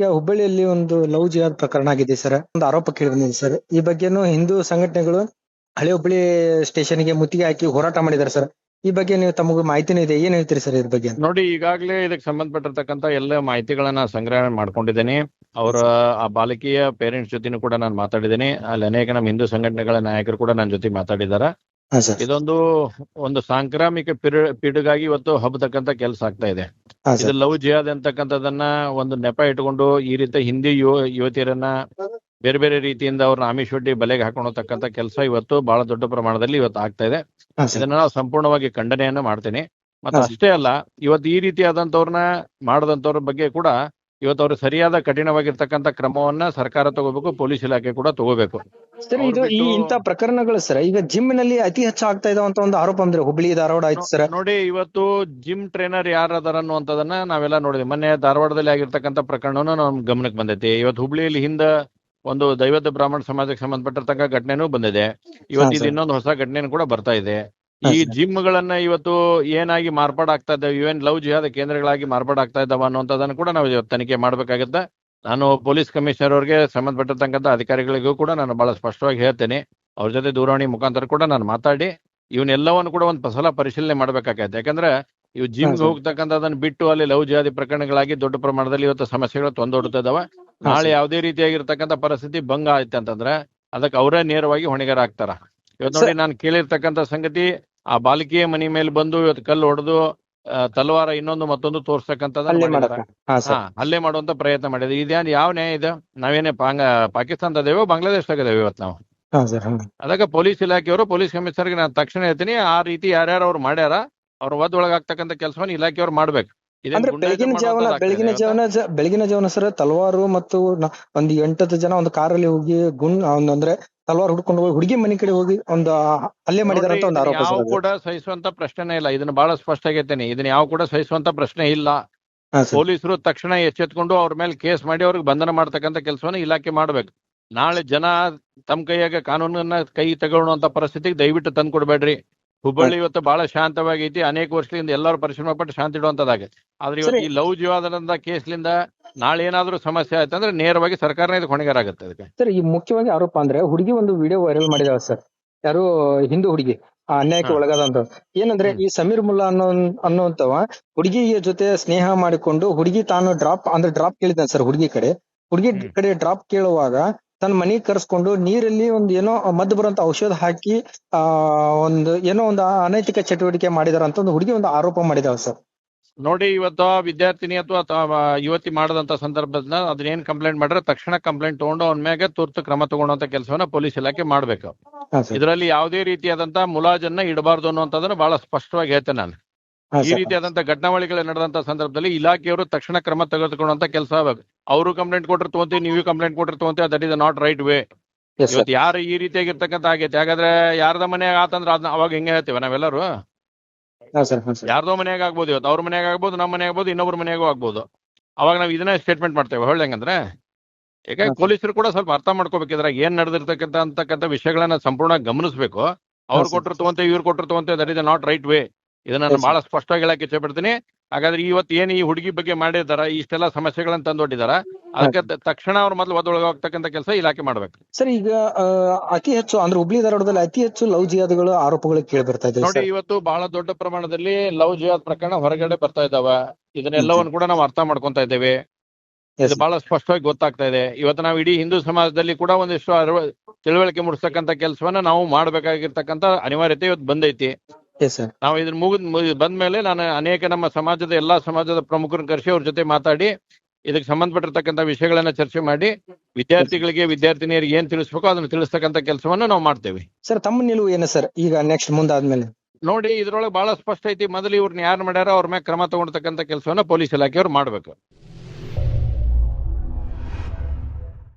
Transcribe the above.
ಈಗ ಹುಬ್ಬಳ್ಳಿಯಲ್ಲಿ ಒಂದು ಲವ್ ಜಿಹಾದ್ ಪ್ರಕರಣ ಆಗಿದೆ ಸರ್. ಒಂದು ಆರೋಪ ಕೇಳಿ ಬಂದಿದೆ ಸರ್. ಈ ಬಗ್ಗೆನೂ ಹಿಂದೂ ಸಂಘಟನೆಗಳು ಹಳೆ ಹುಬ್ಬಳ್ಳಿ ಸ್ಟೇಷನ್ಗೆ ಮುತ್ತಿಗೆ ಹಾಕಿ ಹೋರಾಟ ಮಾಡಿದ್ದಾರೆ ಸರ್. ಈ ಬಗ್ಗೆ ನೀವು ತಮಗೂ ಮಾಹಿತಿನೂ ಇದೆ, ಏನ್ ಹೇಳ್ತೀರಿ ಸರ್ ಇದ್ರ ಬಗ್ಗೆ? ನೋಡಿ, ಈಗಾಗಲೇ ಇದಕ್ಕೆ ಸಂಬಂಧಪಟ್ಟಿರ್ತಕ್ಕಂಥ ಎಲ್ಲ ಮಾಹಿತಿಗಳನ್ನ ಸಂಗ್ರಹಣೆ ಮಾಡ್ಕೊಂಡಿದ್ದೇನೆ. ಅವರ ಆ ಬಾಲಕಿಯ ಪೇರೆಂಟ್ಸ್ ಜೊತೆನೂ ಕೂಡ ನಾನು ಮಾತಾಡಿದ್ದೇನೆ. ಅಲ್ಲಿ ಅನೇಕ ನಮ್ಮ ಹಿಂದೂ ಸಂಘಟನೆಗಳ ನಾಯಕರು ಕೂಡ ನನ್ನ ಜೊತೆ ಮಾತಾಡಿದ್ದಾರೆ. ಹಾ ಸರ್. ಇದೊಂದು ಸಾಂಕ್ರಾಮಿಕ ಪಿಡುಗಾಗಿ ಇವತ್ತು ಹಬ್ಬತಕ್ಕಂತ ಕೆಲಸ ಆಗ್ತಾ ಇದೆ. ಹಾ ಇದು ಸರ್. ಲವ್ ಜಿಹಾದ್ ಅಂತಕ್ಕಂಥದನ್ನ ಒಂದು ನೆಪ ಇಟ್ಕೊಂಡು ಈ ರೀತಿ ಹಿಂದಿ ಯುವತಿಯರನ್ನ ಬೇರೆ ಬೇರೆ ರೀತಿಯಿಂದ ಅವ್ರನ್ನ ಆಮಿಷೊಡ್ಡಿ ಬಲೆಗೆ ಹಾಕೊಂಡತಕ್ಕಂತ ಕೆಲಸ ಇವತ್ತು ಬಹಳ ದೊಡ್ಡ ಪ್ರಮಾಣದಲ್ಲಿ ಇವತ್ತು ಆಗ್ತಾ ಇದೆ. ಹಾ ಸರ್. ಇದನ್ನ ನಾವು ಸಂಪೂರ್ಣವಾಗಿ ಖಂಡನೆಯನ್ನ ಮಾಡ್ತೇನೆ. ಮತ್ತೆ ಹಾ ಸರ್. ಅಷ್ಟೇ ಅಲ್ಲ, ಇವತ್ತು ಈ ರೀತಿಯಾದಂತವ್ರನ್ನ ಮಾಡದಂತವ್ರ ಬಗ್ಗೆ ಕೂಡ ಇವತ್ತು ಅವ್ರು ಸರಿಯಾದ ಕಠಿಣವಾಗಿರ್ತಕ್ಕಂಥ ಕ್ರಮವನ್ನ ಸರ್ಕಾರ ತಗೋಬೇಕು, ಪೊಲೀಸ್ ಇಲಾಖೆ ಕೂಡ ತಗೋಬೇಕು. ಸರ್, ಇದು ಈ ಇಂತ ಪ್ರಕರಣಗಳು ಸರ್ ಈಗ ಜಿಮ್ ನಲ್ಲಿ ಅತಿ ಹೆಚ್ಚು ಆಗ್ತಾ ಇದಾವ ಅಂತ ಒಂದು ಆರೋಪ ಅಂದ್ರೆ ಹುಬ್ಬಳ್ಳಿ ಧಾರವಾಡ ಆಯ್ತು ಸರ್. ನೋಡಿ, ಇವತ್ತು ಜಿಮ್ ಟ್ರೈನರ್ ಯಾರದಾರ ಅನ್ನುವಂಥದ್ದನ್ನ ನಾವೆಲ್ಲ ನೋಡಿದ್ವಿ. ಮೊನ್ನೆ ಧಾರವಾಡದಲ್ಲಿ ಆಗಿರ್ತಕ್ಕಂಥ ಪ್ರಕರಣವನ್ನು ನಮ್ ಗಮನಕ್ಕೆ ಬಂದೈತಿ. ಇವತ್ತು ಹುಬ್ಬಳ್ಳಿಯಲ್ಲಿ ಹಿಂದ ಒಂದು ದೈವದ ಬ್ರಾಹ್ಮಣ ಸಮಾಜಕ್ಕೆ ಸಂಬಂಧಪಟ್ಟಿರ್ತಕ್ಕ ಘಟನೆನೂ ಬಂದಿದೆ. ಇವತ್ತು ಇದು ಇನ್ನೊಂದು ಹೊಸ ಘಟನೆನೂ ಕೂಡ ಬರ್ತಾ ಇದೆ. ಈ ಜಿಮ್ ಗಳನ್ನ ಇವತ್ತು ಏನಾಗಿ ಮಾರ್ಪಾಡಾಗ್ತಾ ಇದ್ದಾವೆ, ಇವನ್ ಲವ್ ಜಿಹಾದ್ ಕೇಂದ್ರಗಳಾಗಿ ಮಾರ್ಪಾಡಾಗ್ತಾ ಇದ್ದಾವ ಅನ್ನುವಂಥದ್ದನ್ನು ಕೂಡ ನಾವು ಇವತ್ತು ತನಿಖೆ ಮಾಡ್ಬೇಕಾಗತ್ತೆ. ನಾನು ಪೊಲೀಸ್ ಕಮಿಷನರ್ ಅವ್ರಿಗೆ ಸಂಬಂಧಪಟ್ಟಿರ್ತಕ್ಕಂಥ ಅಧಿಕಾರಿಗಳಿಗೂ ಕೂಡ ನಾನು ಬಹಳ ಸ್ಪಷ್ಟವಾಗಿ ಹೇಳ್ತೇನೆ. ಅವ್ರ ಜೊತೆ ದೂರವಾಣಿ ಮುಖಾಂತರ ಕೂಡ ನಾನು ಮಾತಾಡಿ ಇವನ್ನೆಲ್ಲವನ್ನು ಕೂಡ ಒಂದು ಸಲ ಪರಿಶೀಲನೆ ಮಾಡ್ಬೇಕಾಗತ್ತೆ. ಯಾಕಂದ್ರೆ ಇವು ಜಿಮ್ಗೆ ಹೋಗ್ತಕ್ಕಂಥದನ್ನ ಬಿಟ್ಟು ಅಲ್ಲಿ ಲವ್ ಜಿಹಾದಿ ಪ್ರಕರಣಗಳಾಗಿ ದೊಡ್ಡ ಪ್ರಮಾಣದಲ್ಲಿ ಇವತ್ತು ಸಮಸ್ಯೆಗಳು ತೊಂದೊಡ್ತಾ ಇದಾವೆ. ನಾಳೆ ಯಾವುದೇ ರೀತಿಯಾಗಿರ್ತಕ್ಕಂಥ ಪರಿಸ್ಥಿತಿ ಭಂಗ ಆಯ್ತು ಅಂತಂದ್ರೆ ಅದಕ್ಕೆ ಅವರೇ ನೇರವಾಗಿ ಹೊಣೆಗಾರ ಆಗ್ತಾರ. ಇವತ್ತು ನೋಡಿ, ನಾನು ಕೇಳಿರ್ತಕ್ಕಂಥ ಸಂಗತಿ, ಆ ಬಾಲಿಕೆಯ ಮನೆ ಮೇಲೆ ಬಂದು ಇವತ್ತು ಕಲ್ಲು ಹೊಡೆದು ತಲವಾರ ಇನ್ನೊಂದು ಮತ್ತೊಂದು ತೋರ್ಸ್ತಕ್ಕಂಥದ್ದು ಹಲ್ಲೆ ಮಾಡುವಂತ ಪ್ರಯತ್ನ ಮಾಡಿದೆ. ಇದೇನು ಯಾವ ನ್ಯಾಯ ಇದೆ? ನಾವೇನೇ ಪಾಕಿಸ್ತಾನದದೇವೋ ಬಾಂಗ್ಲಾದೇಶದಾಗದೇವೋ ಇವತ್ತು ನಾವು? ಅದಕ್ಕೆ ಪೊಲೀಸ್ ಇಲಾಖೆಯವರು, ಪೊಲೀಸ್ ಕಮಿಷನರ್ಗೆ ನಾನು ತಕ್ಷಣ ಹೇಳ್ತೀನಿ, ಆ ರೀತಿ ಯಾರ್ಯಾರು ಅವ್ರು ಮಾಡ್ಯಾರ ಅವ್ರ ಒಳಗಾಗ್ತಕ್ಕಂಥ ಕೆಲಸವನ್ನು ಇಲಾಖೆಯವ್ರು ಮಾಡ್ಬೇಕು. ಅಂದ್ರೆ ಬೆಳಗಿನ ಜಾವನ ಸರ್ ತಲವಾರು ಮತ್ತು ಒಂದು 8 ಜನ ಒಂದು ಕಾರಲ್ಲಿ ಹೋಗಿ ಅಂದ್ರೆ ತಲವಾರು ಹುಡ್ಕೊಂಡು ಹೋಗಿ ಹುಡುಗಿ ಮನೆ ಕಡೆ ಹೋಗಿ ಒಂದು ಹಲ್ಲೆ ಮಾಡಿದಾರೆ ಅಂತ ಒಂದು ಆರೋಪ. ಯಾವ ಕೂಡ ಸಹಿಸುವಂತ ಪ್ರಶ್ನೆ ಇಲ್ಲ. ಇದನ್ನ ಬಹಳ ಸ್ಪಷ್ಟ ಆಗೈತೇನೆ. ಇದನ್ನ ಯಾವ ಕೂಡ ಸಹಿಸುವಂತ ಪ್ರಶ್ನೆ ಇಲ್ಲ. ಪೊಲೀಸರು ತಕ್ಷಣ ಎಚ್ಚೆತ್ಕೊಂಡು ಅವ್ರ ಮೇಲೆ ಕೇಸ್ ಮಾಡಿ ಅವ್ರಿಗೆ ಬಂಧನ ಮಾಡ್ತಕ್ಕಂಥ ಕೆಲಸವನ್ನು ಇಲಾಖೆ ಮಾಡ್ಬೇಕು. ನಾಳೆ ಜನ ತಮ್ಮ ಕೈಯಾಗ ಕಾನೂನನ್ನ ಕೈ ತಗೊಳ್ಳುವಂತ ಪರಿಸ್ಥಿತಿಗೆ ದಯವಿಟ್ಟು ತಂದು ಕೊಡ್ಬೇಡ್ರಿ. ಹುಬ್ಬಳ್ಳಿ ಇವತ್ತು ಬಹಳ ಶಾಂತವಾಗೈತಿ. ಅನೇಕ ವರ್ಷದಿಂದ ಎಲ್ಲರೂ ಪರಿಶ್ರಮ ಪಟ್ಟು ಶಾಂತಿ ಇಡುವಂತದಾಗ. ಆದ್ರೆ ಇವತ್ತು ಈ ಲವ್ ಜಿಹಾದ್ ಕೇಸ್ಲಿಂದ ನಾಳೆ ಏನಾದ್ರೂ ಸಮಸ್ಯೆ ಆಯ್ತು ಅಂದ್ರೆ ನೇರವಾಗಿ ಸರ್ಕಾರನೇ ಇದಕ್ಕೆ ಹೊಣೆಗಾರ ಆಗುತ್ತೆ. ಅದಕ್ಕೆ ಸರ್ ಈ ಮುಖ್ಯವಾಗಿ ಆರೋಪ ಅಂದ್ರೆ ಹುಡುಗಿ ಒಂದು ವಿಡಿಯೋ ವೈರಲ್ ಮಾಡಿದಾಳೆ ಸರ್. ಯಾರು ಹಿಂದೂ ಹುಡುಗಿ ಅನ್ಯಾಯಕ್ಕೆ ಒಳಗಾದಂತ ಏನಂದ್ರೆ ಈ ಸಮೀರ್ ಮುಲ್ಲಾ ಅನ್ನುವಂತವ ಹುಡುಗಿಯ ಜೊತೆ ಸ್ನೇಹ ಮಾಡಿಕೊಂಡು ಹುಡುಗಿ ತಾನು ಡ್ರಾಪ್ ಕೇಳಿದ್ದಾನೆ ಸರ್. ಹುಡುಗಿ ಕಡೆ ಡ್ರಾಪ್ ಕೇಳುವಾಗ ತನ್ನ ಮನೆಗೆ ಕರೆಸ್ಕೊಂಡು ನೀರಲ್ಲಿ ಒಂದು ಏನೋ ಮದ್ದು ಬರುವಂತ ಔಷಧ ಹಾಕಿ ಒಂದು ಅನೈತಿಕ ಚಟುವಟಿಕೆ ಮಾಡಿದಾರ ಅಂತ ಒಂದು ಹುಡುಗಿ ಒಂದು ಆರೋಪ ಮಾಡಿದಾವೆ ಸರ್. ನೋಡಿ, ಇವತ್ತು ವಿದ್ಯಾರ್ಥಿನಿ ಅಥವಾ ಯುವತಿ ಮಾಡದಂತ ಸಂದರ್ಭದ ಅದನ್ನೇನ್ ಕಂಪ್ಲೇಂಟ್ ಮಾಡ್ರೆ ತಕ್ಷಣ ಕಂಪ್ಲೇಂಟ್ ತಗೊಂಡು ಅವನ ಮ್ಯಾಗ ತುರ್ತು ಕ್ರಮ ತಗೊಳ್ಳುವಂತ ಕೆಲಸವನ್ನ ಪೊಲೀಸ್ ಇಲಾಖೆ ಮಾಡ್ಬೇಕು. ಇದರಲ್ಲಿ ಯಾವುದೇ ರೀತಿಯಾದಂತ ಮುಲಾಜನ್ನ ಇಡಬಾರ್ದು ಅನ್ನುವಂಥದ್ದನ್ನ ಬಹಳ ಸ್ಪಷ್ಟವಾಗಿ ಹೇಳ್ತೇನೆ ನಾನು. ಈ ರೀತಿಯಾದಂತ ಘಟನಾವಳಿಗಳು ನಡೆದಂತ ಸಂದರ್ಭದಲ್ಲಿ ಇಲಾಖೆಯವರು ತಕ್ಷಣ ಕ್ರಮ ತೆಗೆದುಕೊಳ್ಳುವಂತ ಕೆಲಸ ಆಗ್ಬೇಕು. ಅವರು ಕಂಪ್ಲೇಂಟ್ ಕೊಟ್ಟರು ತಗೊಂತೀವಿ, ನೀವು ಕಂಪ್ಲೇಂಟ್ ಕೊಟ್ಟರು ತಗೊಂತೀವಿ, that is not right way. ಇವತ್ತು ಯಾರು ಈ ರೀತಿಯಾಗಿರ್ತಕ್ಕಂಥ ಆಗೈತೆ, ಹಾಗಾದ್ರೆ ಯಾರ್ದ ಮನೆಯಾಗ ಆತಂದ್ರೆ ಅದನ್ನ ಅವಾಗ ಹೆಂಗೆ ಹೇಳ್ತೀವಿ ನಾವೆಲ್ಲರೂ? ಯಾರ್ದೋ ಮನೆಯಾಗ ಆಗ್ಬೋದು, ಇವತ್ತು ಅವ್ರ ಮನೆಯಾಗ ಆಗ್ಬೋದು, ನಮ್ಮ ಮನೆ ಆಗ್ಬೋದು, ಇನ್ನೊಬ್ರ ಮನೆಯಾಗೂ ಆಗ್ಬೋದು. ಅವಾಗ ನಾವು ಇದನ್ನೇ ಸ್ಟೇಟ್ಮೆಂಟ್ ಮಾಡ್ತೇವೆ. ಹೆಂಗಂದ್ರೆ ಯಾಕಂದ್ರೆ ಪೊಲೀಸರು ಕೂಡ ಸ್ವಲ್ಪ ಅರ್ಥ ಮಾಡ್ಕೋಬೇಕು. ಇದ್ರಾಗ ಏನ್ ನಡೆದಿರ್ತಕ್ಕಂಥ ವಿಷಯಗಳನ್ನ ಸಂಪೂರ್ಣ ಗಮನಿಸಬೇಕು. ಅವ್ರು ಕೊಟ್ಟರು ತಗೊಂತೇವೆ, ಇವ್ರು ಕೊಟ್ಟರು ತಗೊಂತೇವೆ, that is not right way. ಇದನ್ನ ನಾನು ಬಹಳ ಸ್ಪಷ್ಟವಾಗಿ ಹೇಳಕ್ಕೆ ಇಚ್ಛೆ ಪಡ್ತೀನಿ. ಹಾಗಾದ್ರೆ ಇವತ್ತು ಏನು ಈ ಹುಡುಗಿ ಬಗ್ಗೆ ಮಾಡಿದಾರ, ಇಷ್ಟೆಲ್ಲ ಸಮಸ್ಯೆಗಳನ್ನ ತಂದೊಡ್ಡಿದಾರ, ಅದಕ್ಕೆ ತಕ್ಷಣ ಅವ್ರ ಮೊದಲು ಒಳಗಾಗ್ತಕ್ಕಂಥ ಕೆಲಸ ಇಲಾಖೆ ಮಾಡ್ಬೇಕು. ಸರ್ ಈಗ ಅತಿ ಹೆಚ್ಚು ಅಂದ್ರೆ ಹುಬ್ಳಿ ಧಾರವಾಡದಲ್ಲಿ ಅತಿ ಹೆಚ್ಚು ಲವ್ ಜಿಹಾದ್ಗಳು ಆರೋಪಗಳು ಕೇಳಿ ಬರ್ತಾ ಇದೆ ನೋಡಿ. ಇವತ್ತು ಬಹಳ ದೊಡ್ಡ ಪ್ರಮಾಣದಲ್ಲಿ ಲವ್ ಜಿಹಾದ್ ಪ್ರಕರಣ ಹೊರಗಡೆ ಬರ್ತಾ ಇದಾವ. ಇದನ್ನೆಲ್ಲವನ್ನು ಕೂಡ ನಾವು ಅರ್ಥ ಮಾಡ್ಕೊಂತಾ ಇದ್ದೇವೆ. ಇದು ಬಹಳ ಸ್ಪಷ್ಟವಾಗಿ ಗೊತ್ತಾಗ್ತಾ ಇದೆ. ಇವತ್ತು ನಾವು ಇಡೀ ಹಿಂದೂ ಸಮಾಜದಲ್ಲಿ ಕೂಡ ಒಂದಿಷ್ಟು ತಿಳುವಳಿಕೆ ಮೂಡಿಸ್ತಕ್ಕಂಥ ಕೆಲಸವನ್ನ ನಾವು ಮಾಡ್ಬೇಕಾಗಿರ್ತಕ್ಕಂಥ ಅನಿವಾರ್ಯತೆ ಇವತ್ತು ಬಂದೈತಿ. ನಾವು ಇದನ್ನ ಬಂದ್ಮೇಲೆ ನಾನು ಅನೇಕ ನಮ್ಮ ಸಮಾಜದ ಎಲ್ಲಾ ಸಮಾಜದ ಪ್ರಮುಖರನ್ನ ಕರೆಸಿ ಅವ್ರ ಜೊತೆ ಮಾತಾಡಿ ಇದಕ್ಕೆ ಸಂಬಂಧಪಟ್ಟಿರ್ತಕ್ಕಂಥ ವಿಷಯಗಳನ್ನ ಚರ್ಚೆ ಮಾಡಿ ವಿದ್ಯಾರ್ಥಿಗಳಿಗೆ, ವಿದ್ಯಾರ್ಥಿನಿಯರಿಗೆ ಏನ್ ತಿಳಿಸ್ಬೇಕೋ ಅದನ್ನ ತಿಳಿಸ್ತಕ್ಕಂಥ ಕೆಲಸವನ್ನ ನಾವು ಮಾಡ್ತೇವೆ. ಸರ್, ತಮ್ಮ ನಿಲುವು ಏನು ಸರ್ ಈಗ ನೆಕ್ಸ್ಟ್ ಮುಂದಾದ್ಮೇಲೆ? ನೋಡಿ, ಇದ್ರೊಳಗೆ ಬಹಳ ಸ್ಪಷ್ಟ ಐತಿ. ಮೊದಲು ಇವ್ರನ್ನ ಯಾರು ಮಾಡ್ಯಾರ ಅವ್ರ ಮೇಲೆ ಕ್ರಮ ತಗೊಳ್ತಕ್ಕಂಥ ಕೆಲಸವನ್ನ ಪೊಲೀಸ್ ಇಲಾಖೆಯವ್ರು ಮಾಡ್ಬೇಕು.